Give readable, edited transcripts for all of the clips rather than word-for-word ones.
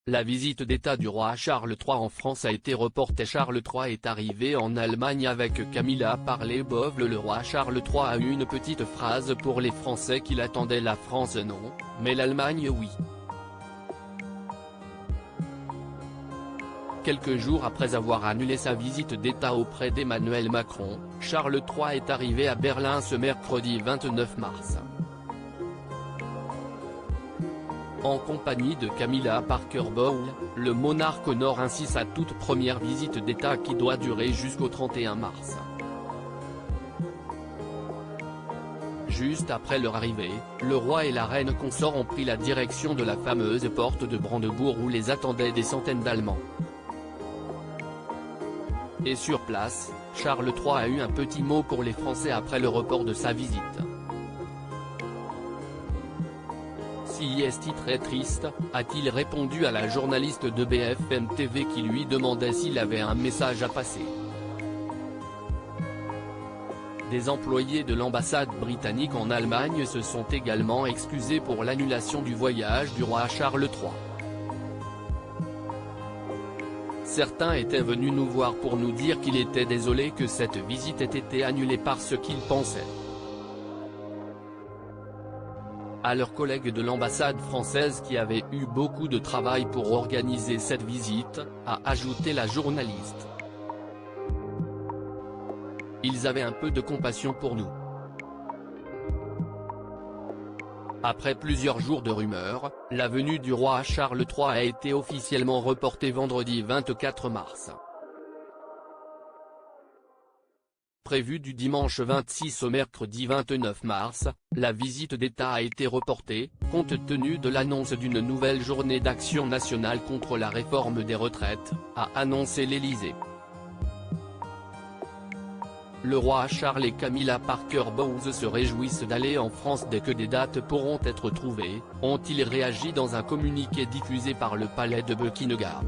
La visite d'État du roi Charles III en France a été reportée. Charles III est arrivé en Allemagne avec Camilla Parley-Bowles. Le roi Charles III a eu une petite phrase pour les Français qui l'attendaient: la France non, mais l'Allemagne oui. Quelques jours après avoir annulé sa visite d'État auprès d'Emmanuel Macron, Charles III est arrivé à Berlin ce mercredi 29 mars. En compagnie de Camilla Parker-Bowles, le monarque honore ainsi sa toute première visite d'État qui doit durer jusqu'au 31 mars. Juste après leur arrivée, le roi et la reine consort ont pris la direction de la fameuse porte de Brandebourg où les attendaient des centaines d'Allemands. Et sur place, Charles III a eu un petit mot pour les Français après le report de sa visite. Si est très triste, a-t-il répondu à la journaliste de BFM TV qui lui demandait s'il avait un message à passer. Des employés de l'ambassade britannique en Allemagne se sont également excusés pour l'annulation du voyage du roi Charles III. Certains étaient venus nous voir pour nous dire qu'il était désolé que cette visite ait été annulée parce qu'ils pensaient à leurs collègues de l'ambassade française qui avaient eu beaucoup de travail pour organiser cette visite, a ajouté la journaliste. Ils avaient un peu de compassion pour nous. Après plusieurs jours de rumeurs, la venue du roi Charles III a été officiellement reportée vendredi 24 mars. Prévue du dimanche 26 au mercredi 29 mars, la visite d'État a été reportée, compte tenu de l'annonce d'une nouvelle journée d'action nationale contre la réforme des retraites, a annoncé l'Élysée. Le roi Charles et Camilla Parker-Bowles se réjouissent d'aller en France dès que des dates pourront être trouvées, ont-ils réagi dans un communiqué diffusé par le palais de Buckingham.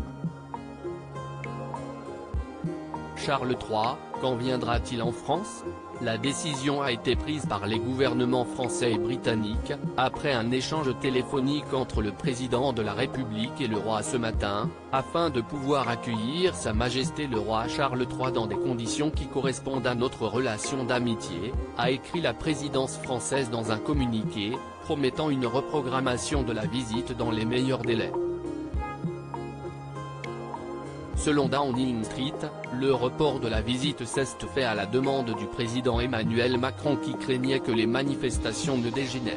Charles III, quand viendra-t-il en France? La décision a été prise par les gouvernements français et britannique, après un échange téléphonique entre le président de la République et le roi ce matin, afin de pouvoir accueillir Sa Majesté le roi Charles III dans des conditions qui correspondent à notre relation d'amitié, a écrit la présidence française dans un communiqué, promettant une reprogrammation de la visite dans les meilleurs délais. Selon Downing Street, le report de la visite s'est fait à la demande du président Emmanuel Macron qui craignait que les manifestations ne dégénèrent.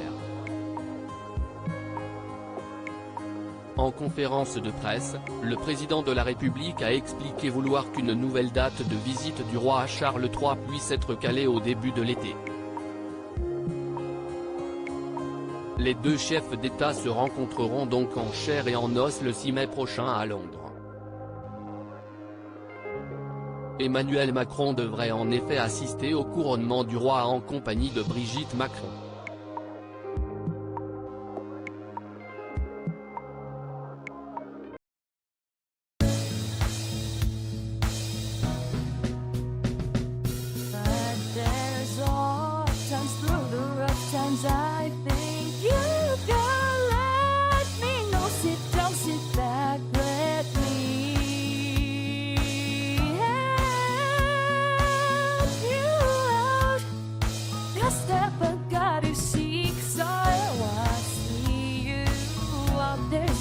En conférence de presse, le président de la République a expliqué vouloir qu'une nouvelle date de visite du roi Charles III puisse être calée au début de l'été. Les deux chefs d'État se rencontreront donc en chair et en os le 6 mai prochain à Londres. Emmanuel Macron devrait en effet assister au couronnement du roi en compagnie de Brigitte Macron.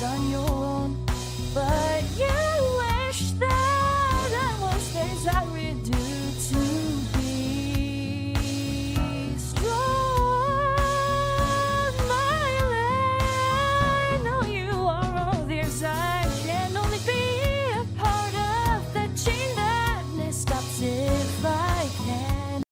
On your